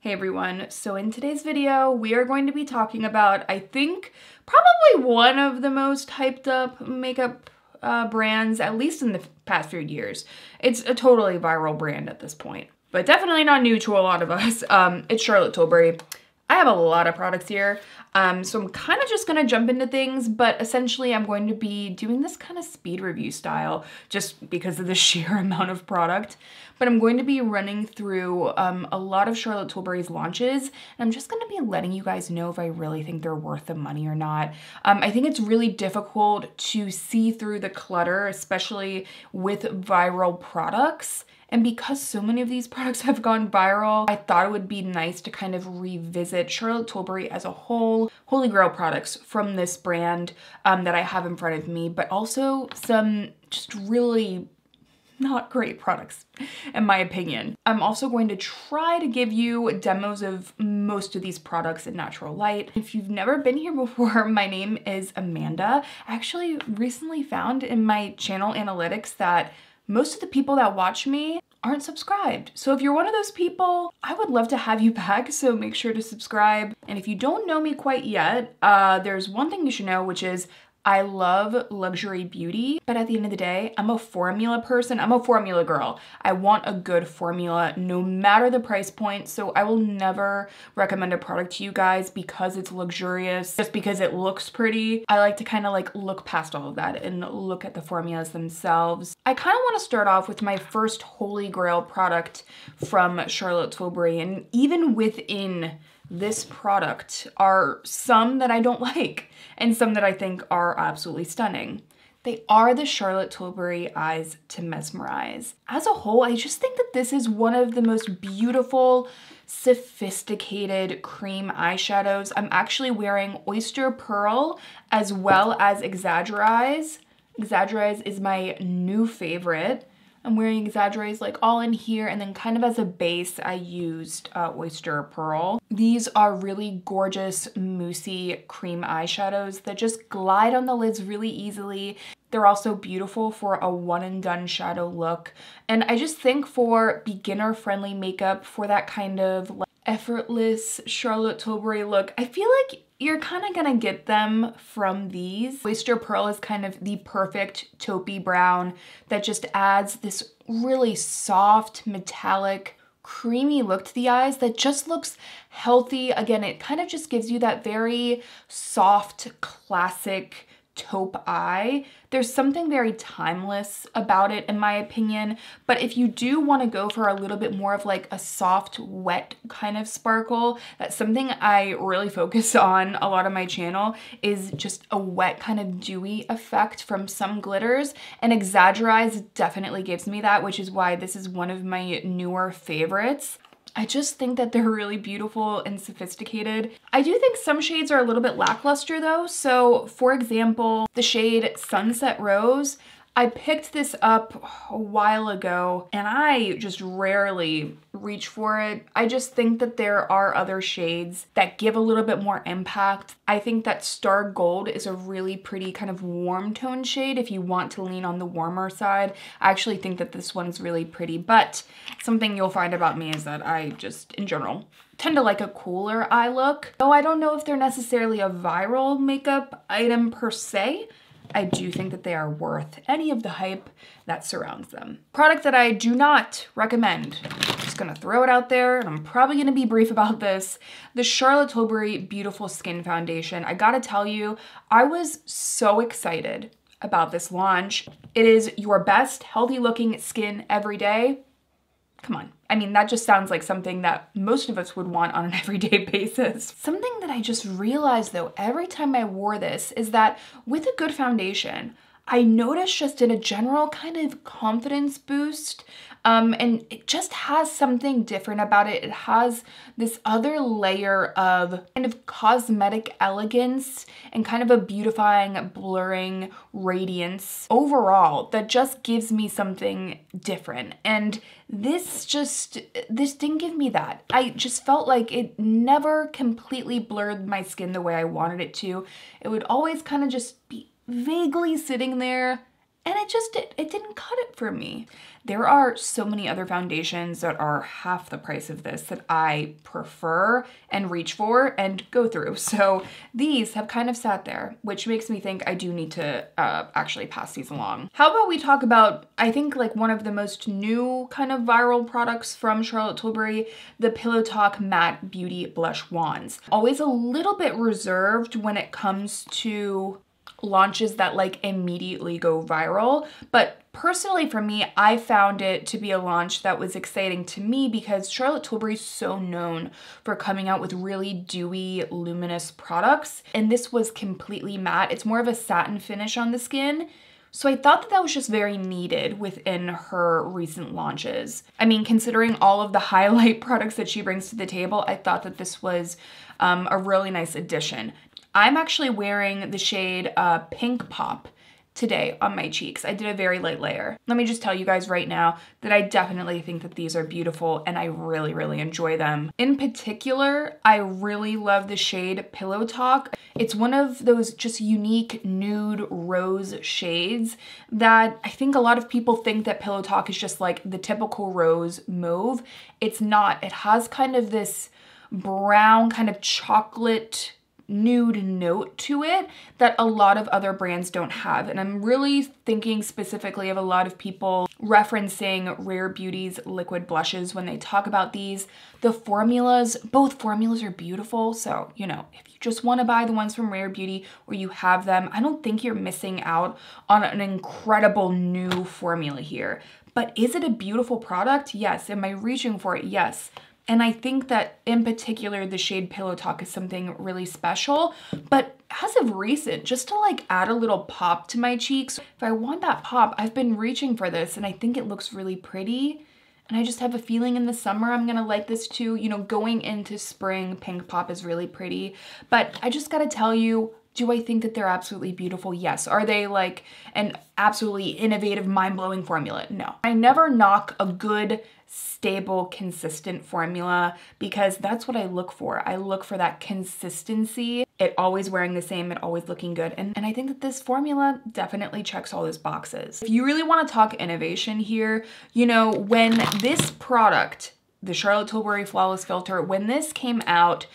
Hey everyone, so in today's video, we are going to be talking about, I think, probably one of the most hyped up makeup brands, at least in the past few years. It's a totally viral brand at this point, but definitely not new to a lot of us. It's Charlotte Tilbury. I have a lot of products here, so I'm kind of just gonna jump into things, but essentially I'm going to be doing this kind of speed review style just because of the sheer amount of product. But I'm going to be running through a lot of Charlotte Tilbury's launches, and I'm just gonna be letting you guys know if I really think they're worth the money or not. I think it's really difficult to see through the clutter, especially with viral products. And because so many of these products have gone viral, I thought it would be nice to kind of revisit Charlotte Tilbury as a whole, holy grail products from this brand that I have in front of me, but also some just really not great products, in my opinion. I'm also going to try to give you demos of most of these products in natural light. If you've never been here before, my name is Amanda. I actually recently found in my channel analytics that most of the people that watch me aren't subscribed. So if you're one of those people, I would love to have you back, so make sure to subscribe. And if you don't know me quite yet, there's one thing you should know, which is I love luxury beauty, but at the end of the day, I'm a formula person. I'm a formula girl. I want a good formula no matter the price point, so I will never recommend a product to you guys because it's luxurious, just because it looks pretty. I like to kind of like look past all of that and look at the formulas themselves. I kind of want to start off with my first holy grail product from Charlotte Tilbury, and even within this product are some that I don't like and some that I think are absolutely stunning. They are the Charlotte Tilbury Eyes to Mesmerize. As a whole, I just think that this is one of the most beautiful, sophisticated cream eyeshadows. I'm actually wearing Oyster Pearl as well as Exaggerize. Exaggerize is my new favorite. I'm wearing Exaggerize like all in here, and then kind of as a base, I used Oyster Pearl. These are really gorgeous, moussey cream eyeshadows that just glide on the lids really easily. They're also beautiful for a one and done shadow look. And I just think for beginner friendly makeup, for that kind of like effortless Charlotte Tilbury look, I feel like you're kind of gonna get them from these. Oyster Pearl is kind of the perfect taupey brown that just adds this really soft, metallic, creamy look to the eyes that just looks healthy. Again, it kind of just gives you that very soft, classic taupe eye. There's something very timeless about it in my opinion, but if you do want to go for a little bit more of like a soft, wet kind of sparkle, that's something I really focus on a lot of my channel, is just a wet kind of dewy effect from some glitters, and Exaggerize definitely gives me that, which is why this is one of my newer favorites. I just think that they're really beautiful and sophisticated. I do think some shades are a little bit lackluster though. So for example, the shade Sunset Rose, I picked this up a while ago and I just rarely reach for it. I just think that there are other shades that give a little bit more impact. I think that Star Gold is a really pretty kind of warm tone shade if you want to lean on the warmer side. I actually think that this one's really pretty, but something you'll find about me is that I just, in general, tend to like a cooler eye look. Though I don't know if they're necessarily a viral makeup item per se, I do think that they are worth any of the hype that surrounds them. Product that I do not recommend, just gonna throw it out there, and I'm probably gonna be brief about this, the Charlotte Tilbury Beautiful Skin Foundation. I gotta tell you, I was so excited about this launch. It is your best healthy looking skin every day. Come on. I mean, that just sounds like something that most of us would want on an everyday basis. Something that I just realized though, every time I wore this, is that with a good foundation, I noticed just in a general kind of confidence boost, and it just has something different about it. It has this other layer of kind of cosmetic elegance and kind of a beautifying, blurring radiance overall that just gives me something different. And this didn't give me that. I just felt like it never completely blurred my skin the way I wanted it to. It would always kind of just be vaguely sitting there and it didn't cut it for me. There are so many other foundations that are half the price of this that I prefer and reach for and go through. So these have kind of sat there, which makes me think I do need to actually pass these along. How about we talk about, I think, like one of the most new kind of viral products from Charlotte Tilbury, the Pillow Talk Matte Beauty Blush Wands. Always a little bit reserved when it comes to launches that like immediately go viral, but personally for me, I found it to be a launch that was exciting to me because Charlotte Tilbury is so known for coming out with really dewy, luminous products, and this was completely matte. It's more of a satin finish on the skin. So I thought that that was just very needed within her recent launches. I mean, considering all of the highlight products that she brings to the table, I thought that this was a really nice addition. I'm actually wearing the shade Pink Pop today on my cheeks. I did a very light layer. Let me just tell you guys right now that I definitely think that these are beautiful and I really, really enjoy them. In particular, I really love the shade Pillow Talk. It's one of those just unique nude rose shades that I think a lot of people think that Pillow Talk is just like the typical rose mauve. It's not. It has kind of this brown kind of chocolate nude note to it that a lot of other brands don't have. And I'm really thinking specifically of a lot of people referencing Rare Beauty's liquid blushes when they talk about these. The formulas, both formulas are beautiful. So, you know, if you just want to buy the ones from Rare Beauty or you have them, I don't think you're missing out on an incredible new formula here. But is it a beautiful product? Yes. Am I reaching for it? Yes. And I think that in particular, the shade Pillow Talk is something really special, but as of recent, just to like add a little pop to my cheeks, if I want that pop, I've been reaching for this and I think it looks really pretty. And I just have a feeling in the summer I'm gonna like this too. You know, going into spring, Pink Pop is really pretty, but I just gotta tell you, do I think that they're absolutely beautiful? Yes. Are they like an absolutely innovative, mind-blowing formula? No. I never knock a good, stable, consistent formula because that's what I look for. I look for that consistency, it always wearing the same, it always looking good. And I think that this formula definitely checks all those boxes. If you really want to talk innovation here, you know, when this product, the Charlotte Tilbury Flawless Filter, when this came out,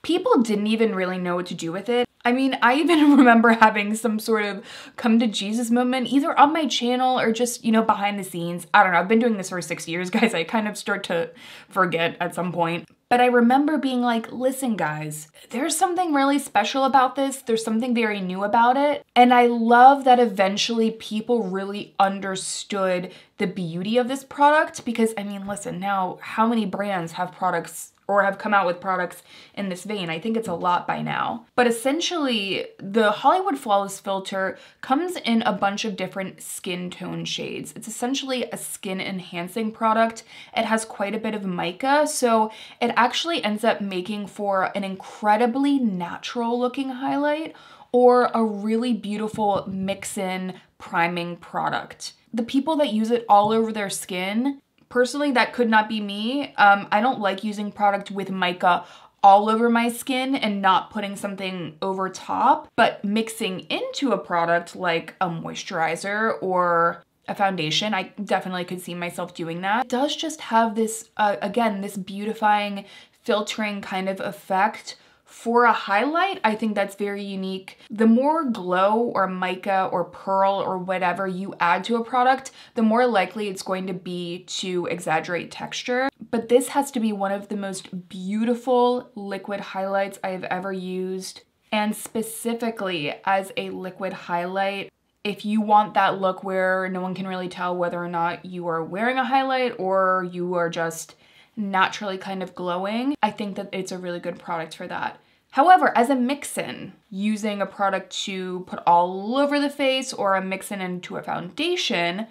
people didn't even really know what to do with it. I mean, I even remember having some sort of come to Jesus moment, either on my channel or just, you know, behind the scenes. I don't know, I've been doing this for 6 years, guys. I kind of start to forget at some point. But I remember being like, listen guys, there's something really special about this. There's something very new about it. And I love that eventually people really understood the beauty of this product because, I mean, listen, now how many brands have products or have come out with products in this vein? I think it's a lot by now. But essentially, the Hollywood Flawless Filter comes in a bunch of different skin tone shades. It's essentially a skin enhancing product. It has quite a bit of mica, so it actually ends up making for an incredibly natural looking highlight or a really beautiful mix-in priming product. The people that use it all over their skin, personally, that could not be me. I don't like using product with mica all over my skin and not putting something over top, but mixing into a product like a moisturizer or a foundation, I definitely could see myself doing that. It does just have this, again, this beautifying, filtering kind of effect. For a highlight, I think that's very unique. The more glow or mica or pearl or whatever you add to a product, the more likely it's going to be to exaggerate texture. But this has to be one of the most beautiful liquid highlights I have ever used. And specifically as a liquid highlight, if you want that look where no one can really tell whether or not you are wearing a highlight or you are just naturally kind of glowing, I think that it's a really good product for that. However, as a mix-in, using a product to put all over the face or a mix-in into a foundation,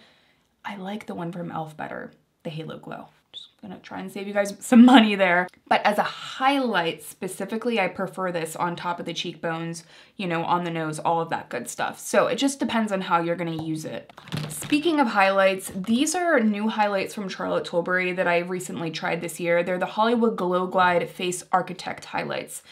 I like the one from e.l.f. better, the Halo Glow. Just gonna try and save you guys some money there. But as a highlight specifically, I prefer this on top of the cheekbones, you know, on the nose, all of that good stuff. So it just depends on how you're gonna use it. Speaking of highlights, these are new highlights from Charlotte Tilbury that I recently tried this year. They're the Hollywood Glow Glide Face Architect highlights.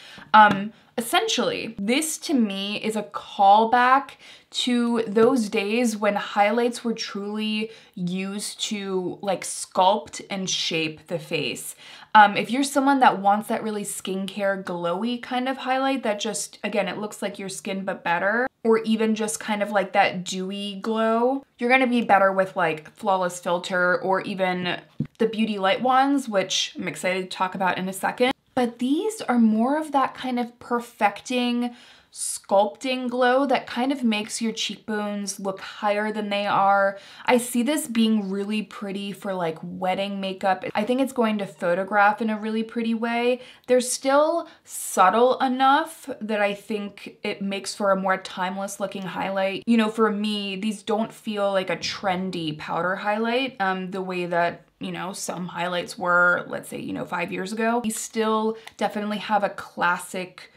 Essentially, this to me is a callback to those days when highlights were truly used to like sculpt and shape the face. If you're someone that wants that really skincare glowy kind of highlight that just, again, it looks like your skin but better, or even just kind of like that dewy glow, you're gonna be better with like Flawless Filter or even the Beauty Light ones, which I'm excited to talk about in a second. But these are more of that kind of perfecting, sculpting glow that kind of makes your cheekbones look higher than they are. I see this being really pretty for like wedding makeup. I think it's going to photograph in a really pretty way. They're still subtle enough that I think it makes for a more timeless looking highlight. You know, for me, these don't feel like a trendy powder highlight the way that, you know, some highlights were, let's say, you know, 5 years ago. These still definitely have a classic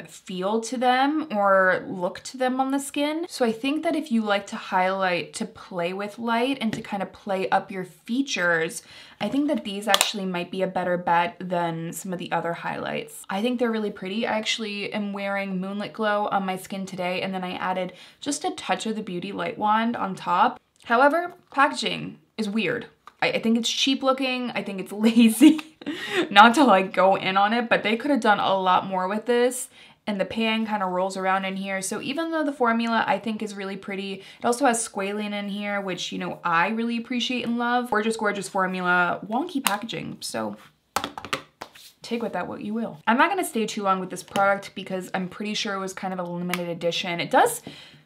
feel to them or look to them on the skin. So I think that if you like to highlight to play with light and to kind of play up your features, I think that these actually might be a better bet than some of the other highlights. I think they're really pretty. I actually am wearing Moonlit Glow on my skin today, and then I added just a touch of the Beauty Light wand on top. However, packaging is weird. I think it's cheap looking. I think it's lazy. Not to like go in on it, but they could have done a lot more with this. And the pan kind of rolls around in here. So even though the formula I think is really pretty, it also has squalene in here, which, you know, I really appreciate and love. Gorgeous, gorgeous formula, wonky packaging. So take with that what you will. I'm not gonna stay too long with this product because I'm pretty sure it was kind of a limited edition. It does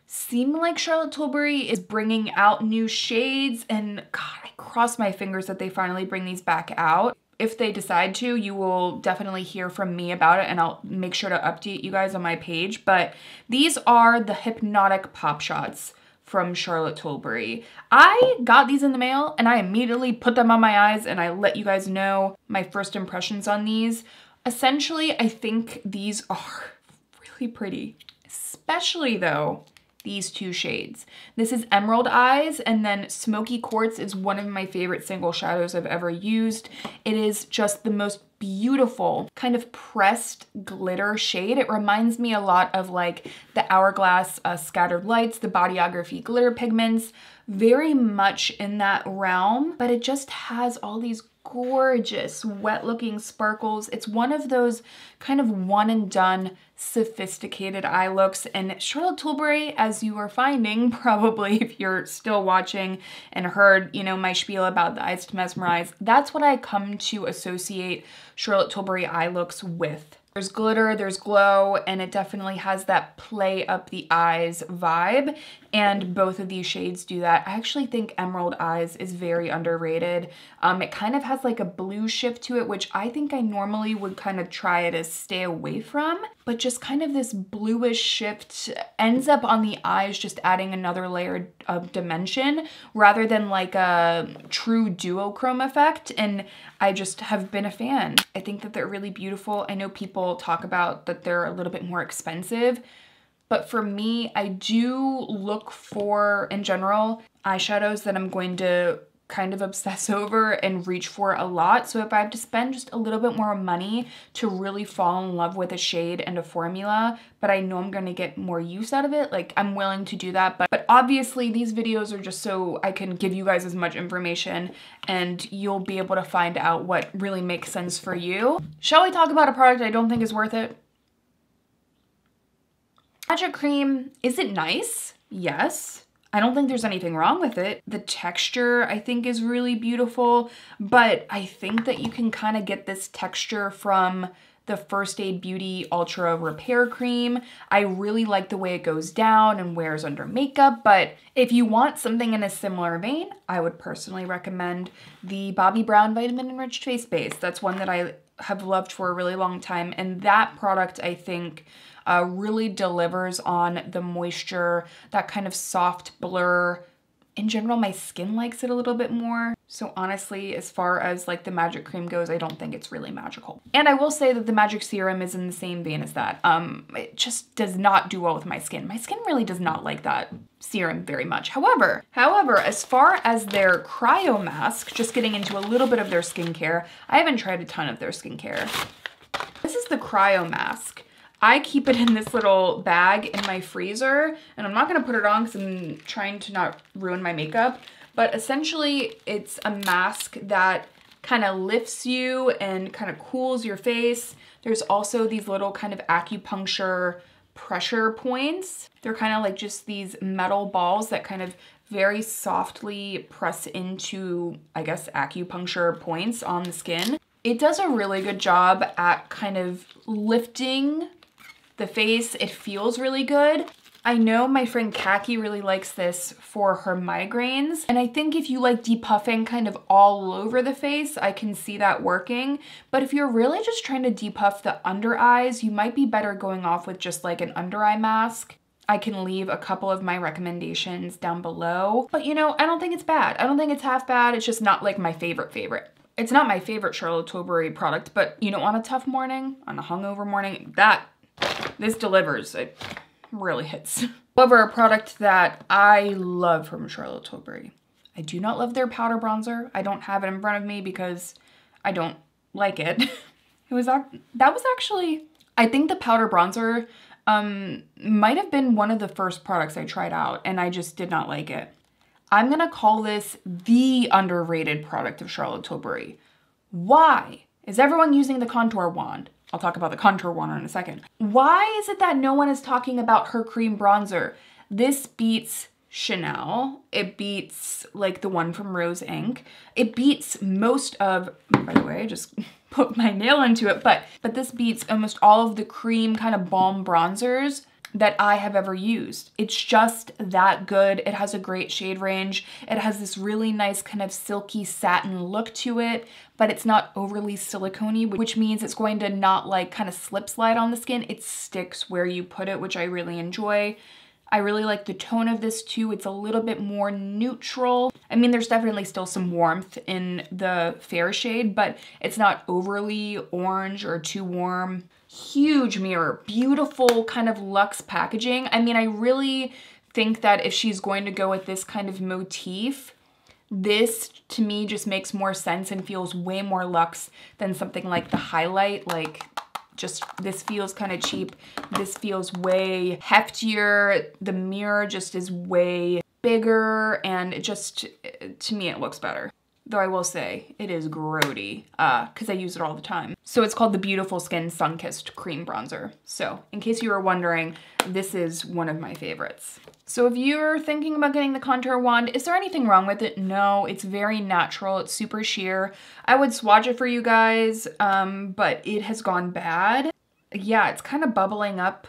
seem like Charlotte Tilbury is bringing out new shades, and God, I cross my fingers that they finally bring these back out. If they decide to, you will definitely hear from me about it, and I'll make sure to update you guys on my page. But these are the Hypnotic Pop Shots from Charlotte Tilbury. I got these in the mail and I immediately put them on my eyes and I let you guys know my first impressions on these. Essentially, I think these are really pretty, especially though these two shades. This is Emerald Eyes, and then Smoky Quartz is one of my favorite single shadows I've ever used. It is just the most beautiful kind of pressed glitter shade. It reminds me a lot of like the Hourglass Scattered Lights, the Bodyography glitter pigments, very much in that realm, but it just has all these gorgeous wet looking sparkles. It's one of those kind of one and done sophisticated eye looks, and Charlotte Tilbury, as you are finding probably if you're still watching and heard, you know, my spiel about the Eyes to Mesmerize, that's what I come to associate Charlotte Tilbury eye looks with. There's glitter, there's glow, and it definitely has that play up the eyes vibe, and both of these shades do that. I actually think Emerald Eyes is very underrated. It kind of has like a blue shift to it, which I think I normally would kind of try to stay away from, but just kind of this bluish shift ends up on the eyes, just adding another layer of dimension rather than like a true duochrome effect, and I just have been a fan. I think that they're really beautiful. I know people talk about that they're a little bit more expensive, but for me, I do look for, in general, eyeshadows that I'm going to kind of obsess over and reach for a lot. So if I have to spend just a little bit more money to really fall in love with a shade and a formula, but I know I'm going to get more use out of it, like I'm willing to do that. But obviously these videos are just so I can give you guys as much information and you'll be able to find out what really makes sense for you. Shall we talk about a product I don't think is worth it? Magic Cream, is it nice? Yes. I don't think there's anything wrong with it. The texture I think is really beautiful, but I think that you can kind of get this texture from the First Aid Beauty Ultra Repair Cream. I really like the way it goes down and wears under makeup, but if you want something in a similar vein, I would personally recommend the Bobbi Brown Vitamin Enriched Face Base. That's one that I have loved for a really long time, and that product I think really delivers on the moisture, that kind of soft blur. In general, my skin likes it a little bit more. So honestly, as far as like the Magic Cream goes, I don't think it's really magical. And I will say that the Magic Serum is in the same vein as that. It just does not do well with my skin. My skin really does not like that serum very much. However, as far as their Cryo Mask, just getting into a little bit of their skincare, I haven't tried a ton of their skincare. This is the Cryo Mask. I keep it in this little bag in my freezer, and I'm not gonna put it on because I'm trying to not ruin my makeup, but essentially it's a mask that kind of lifts you and kind of cools your face. There's also these little kind of acupuncture pressure points. They're kind of like just these metal balls that kind of very softly press into, I guess, acupuncture points on the skin. It does a really good job at kind of lifting the face. It feels really good. I know my friend Kaki really likes this for her migraines, and I think if you like depuffing kind of all over the face, I can see that working. But if you're really just trying to depuff the under eyes, you might be better going off with just like an under eye mask. I can leave a couple of my recommendations down below, but you know, I don't think it's bad. I don't think it's half bad. It's just not like my favorite. It's not my favorite Charlotte Tilbury product, but you know, on a tough morning, on a hungover morning, this delivers. It really hits. However, a product that I love from Charlotte Tilbury. I do not love their powder bronzer. I don't have it in front of me because I don't like it. That was actually, I think the powder bronzer might have been one of the first products I tried out, and I just did not like it. I'm gonna call this the underrated product of Charlotte Tilbury. Why is everyone using the contour wand? I'll talk about the contour wand in a second. Why is it that no one is talking about her cream bronzer? This beats Chanel. It beats like the one from Rose Inc. It beats most of, by the way, I just put my nail into it, but this beats almost all of the cream kind of balm bronzers that I have ever used. It's just that good. It has a great shade range. It has this really nice kind of silky satin look to it, but it's not overly silicone-y, which means it's going to not like kind of slip slide on the skin. It sticks where you put it, which I really enjoy. I really like the tone of this too. It's a little bit more neutral. I mean, there's definitely still some warmth in the fair shade, but it's not overly orange or too warm. Huge mirror, beautiful kind of luxe packaging. I mean, I really think that if she's going to go with this kind of motif, this to me just makes more sense and feels way more luxe than something like the highlight. Like, just this feels kind of cheap. This feels way heftier. The mirror just is way bigger, and it just, to me, it looks better. Though I will say, it is grody, because I use it all the time. So it's called the Beautiful Skin Sun-Kissed Cream Bronzer. So in case you were wondering, this is one of my favorites. So if you're thinking about getting the contour wand, is there anything wrong with it? No, it's very natural. It's super sheer. I would swatch it for you guys, but it has gone bad. Yeah, it's kind of bubbling up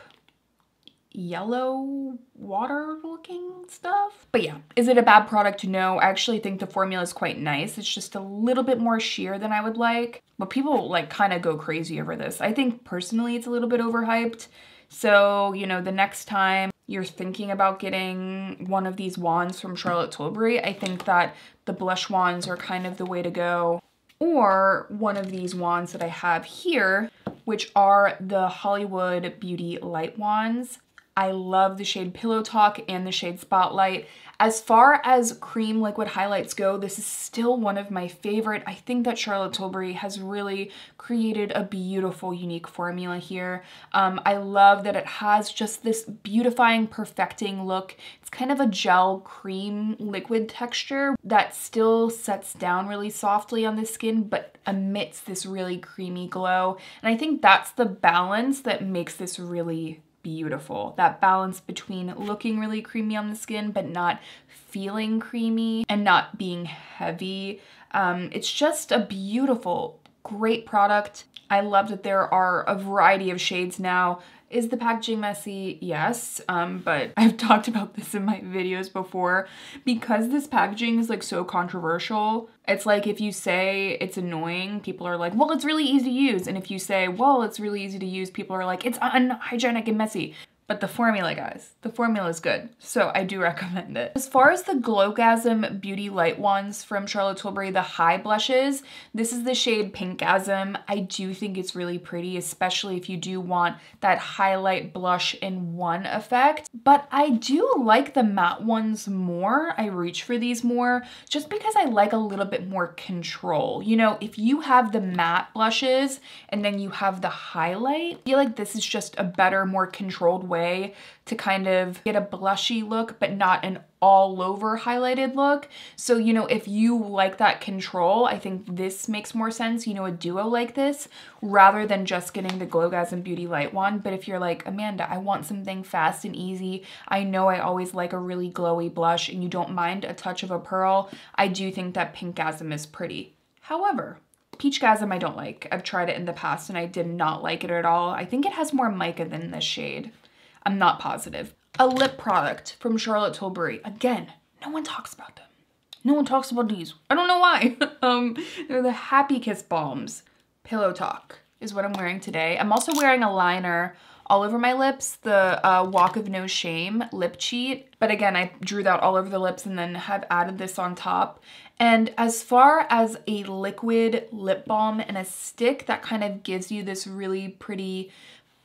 yellow water looking stuff. But yeah, is it a bad product? No, I actually think the formula is quite nice. It's just a little bit more sheer than I would like, but people like kind of go crazy over this. I think personally it's a little bit overhyped. So, you know, the next time you're thinking about getting one of these wands from Charlotte Tilbury, I think that the blush wands are kind of the way to go. Or one of these wands that I have here, which are the Hollywood Beauty Light Wands. I love the shade Pillow Talk and the shade Spotlight. As far as cream liquid highlights go, this is still one of my favorite. I think that Charlotte Tilbury has really created a beautiful, unique formula here. I love that it has just this beautifying, perfecting look. It's kind of a gel cream liquid texture that still sets down really softly on the skin, but emits this really creamy glow. And I think that's the balance that makes this really beautiful. That balance between looking really creamy on the skin but not feeling creamy and not being heavy. It's just a beautiful, great product. I love that there are a variety of shades now. Is the packaging messy? Yes, but I've talked about this in my videos before. Because this packaging is like so controversial, it's like if you say it's annoying, people are like, well, it's really easy to use. And if you say, well, it's really easy to use, people are like, it's unhygienic and messy. But the formula, guys, the formula is good. So I do recommend it. As far as the Glowgasm Beauty Light ones from Charlotte Tilbury, the high blushes, this is the shade Pinkgasm. I do think it's really pretty, especially if you do want that highlight blush in one effect. But I do like the matte ones more. I reach for these more just because I like a little bit more control. You know, if you have the matte blushes and then you have the highlight, I feel like this is just a better, more controlled way to kind of get a blushy look, but not an all over highlighted look. So, you know, if you like that control, I think this makes more sense, you know, a duo like this, rather than just getting the Glowgasm Beauty Light one. But if you're like, Amanda, I want something fast and easy, I know I always like a really glowy blush, and you don't mind a touch of a pearl, I do think that Pinkgasm is pretty. However, Peachgasm I don't like. I've tried it in the past and I did not like it at all. I think it has more mica than this shade. I'm not positive. A lip product from Charlotte Tilbury. Again, no one talks about them. No one talks about these. I don't know why. They're the Happy Kiss Balms. Pillow Talk is what I'm wearing today. I'm also wearing a liner all over my lips, the Walk of No Shame lip cheat. But again, I drew that all over the lips and then have added this on top. And as far as a liquid lip balm and a stick that kind of gives you this really pretty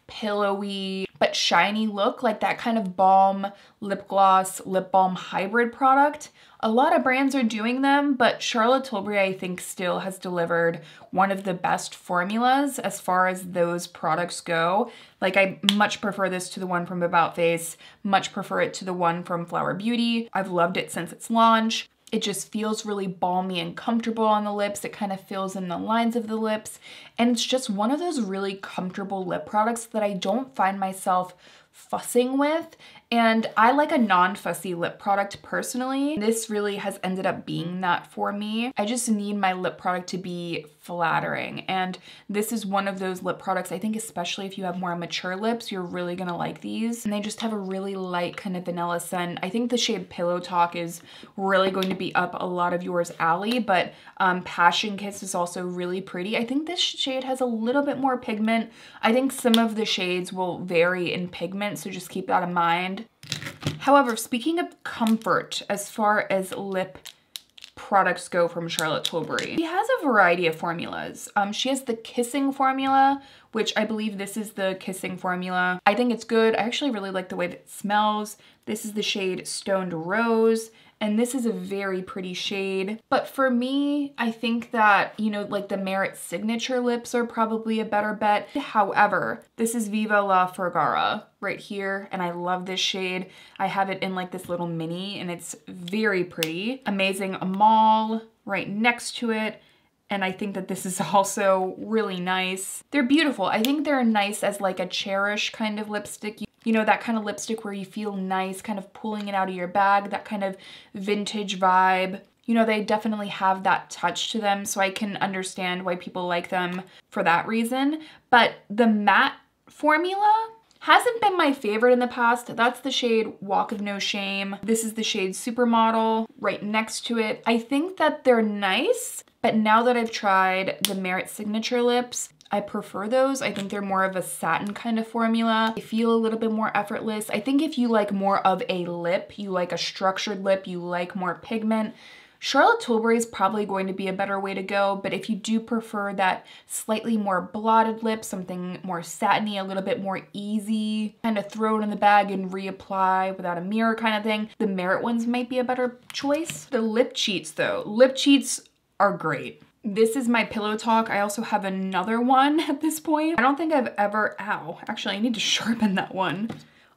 pillowy but shiny look, like that kind of balm, lip gloss, lip balm hybrid product. A lot of brands are doing them, but Charlotte Tilbury, I think, still has delivered one of the best formulas as far as those products go. Like, I much prefer this to the one from About Face, much prefer it to the one from Flower Beauty. I've loved it since its launch. It just feels really balmy and comfortable on the lips. It kind of fills in the lines of the lips. And it's just one of those really comfortable lip products that I don't find myself fussing with. And I like a non-fussy lip product personally. This really has ended up being that for me. I just need my lip product to be flattering. And this is one of those lip products, I think especially if you have more mature lips, you're really gonna like these. And they just have a really light kind of vanilla scent. I think the shade Pillow Talk is really going to be up a lot of yours alley, but Passion Kiss is also really pretty. I think this shade has a little bit more pigment. I think some of the shades will vary in pigment, so just keep that in mind. However, speaking of comfort, as far as lip products go from Charlotte Tilbury, she has a variety of formulas. She has the Kissing formula, which I believe this is the Kissing formula. I think it's good. I actually really like the way that it smells. This is the shade Stoned Rose, and this is a very pretty shade. But for me, I think that, you know, like the Merit Signature lips are probably a better bet. However, this is Viva La Ferragara right here, and I love this shade. I have it in like this little mini, and it's very pretty. Amazing Amal right next to it. And I think that this is also really nice. They're beautiful. I think they're nice as like a Cherish kind of lipstick. You know, that kind of lipstick where you feel nice, kind of pulling it out of your bag, that kind of vintage vibe. You know, they definitely have that touch to them, so I can understand why people like them for that reason. But the matte formula hasn't been my favorite in the past. That's the shade Walk of No Shame. This is the shade Supermodel right next to it. I think that they're nice, but now that I've tried the Merit Signature lips, I prefer those. I think they're more of a satin kind of formula. They feel a little bit more effortless. I think if you like more of a lip, you like a structured lip, you like more pigment, Charlotte Tilbury is probably going to be a better way to go. But if you do prefer that slightly more blotted lip, something more satiny, a little bit more easy, kind of throw it in the bag and reapply without a mirror kind of thing, the Merit ones might be a better choice. The lip cheats though, lip cheats are great. This is my Pillow Talk. I also have another one at this point. I don't think I've ever, ow, actually I need to sharpen that one.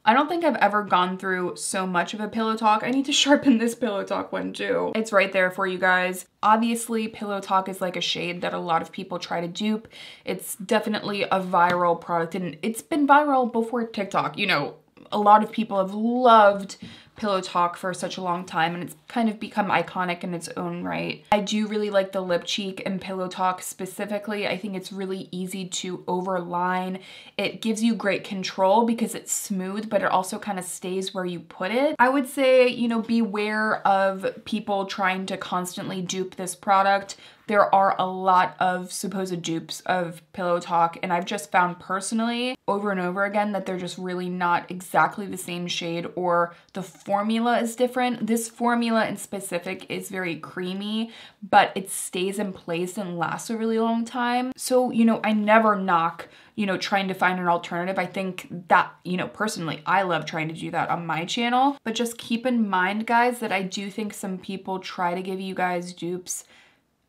I don't think I've ever gone through so much of a Pillow Talk. I need to sharpen this Pillow Talk one too. It's right there for you guys. Obviously, Pillow Talk is like a shade that a lot of people try to dupe. It's definitely a viral product, and it's been viral before TikTok. You know, a lot of people have loved Pillow Talk for such a long time, and it's kind of become iconic in its own right. I do really like the lip cheek in Pillow Talk specifically. I think it's really easy to overline. It gives you great control because it's smooth, but it also kind of stays where you put it. I would say, you know, beware of people trying to constantly dupe this product. there are a lot of supposed dupes of Pillow Talk, and I've just found personally over and over again that they're just really not exactly the same shade, or the formula is different. This formula in specific is very creamy, but it stays in place and lasts a really long time. So, you know, I never knock, you know, trying to find an alternative. I think that, you know, personally, I love trying to do that on my channel, but just keep in mind, guys, that I do think some people try to give you guys dupes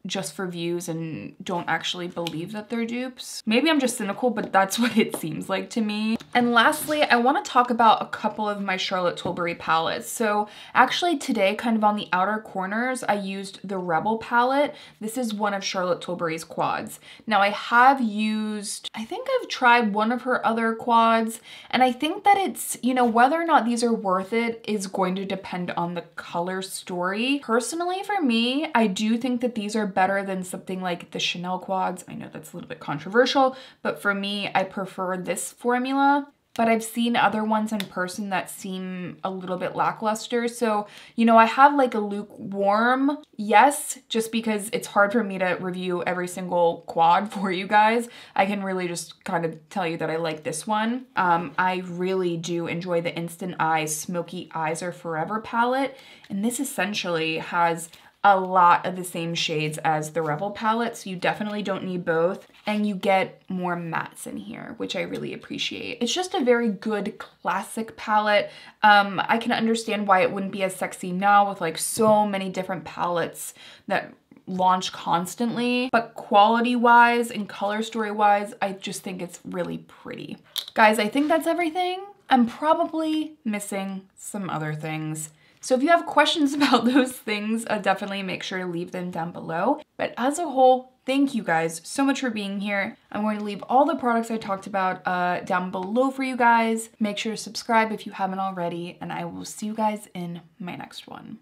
just for views and don't actually believe that they're dupes. Maybe I'm just cynical, but that's what it seems like to me. And lastly, I want to talk about a couple of my Charlotte Tilbury palettes. So actually today, kind of on the outer corners, I used the Rebel palette. This is one of Charlotte Tilbury's quads. Now I have used, I think I've tried one of her other quads, and I think that it's, you know, whether or not these are worth it is going to depend on the color story. Personally, for me, I do think that these are better than something like the Chanel quads. I know that's a little bit controversial, but for me, I prefer this formula. But I've seen other ones in person that seem a little bit lackluster. So, you know, I have like a lukewarm yes, just because it's hard for me to review every single quad for you guys. I can really just kind of tell you that I like this one. I really do enjoy the Instant Eyes Smoky Eyes Are Forever palette. And this essentially has a lot of the same shades as the Rebel palette, so you definitely don't need both, and you get more mattes in here, which I really appreciate. It's just a very good classic palette. I can understand why it wouldn't be as sexy now with like so many different palettes that launch constantly, but quality-wise and color story-wise, I just think it's really pretty. Guys, I think that's everything. I'm probably missing some other things. So if you have questions about those things, definitely make sure to leave them down below. But as a whole, thank you guys so much for being here. I'm going to leave all the products I talked about down below for you guys. Make sure to subscribe if you haven't already, and I will see you guys in my next one.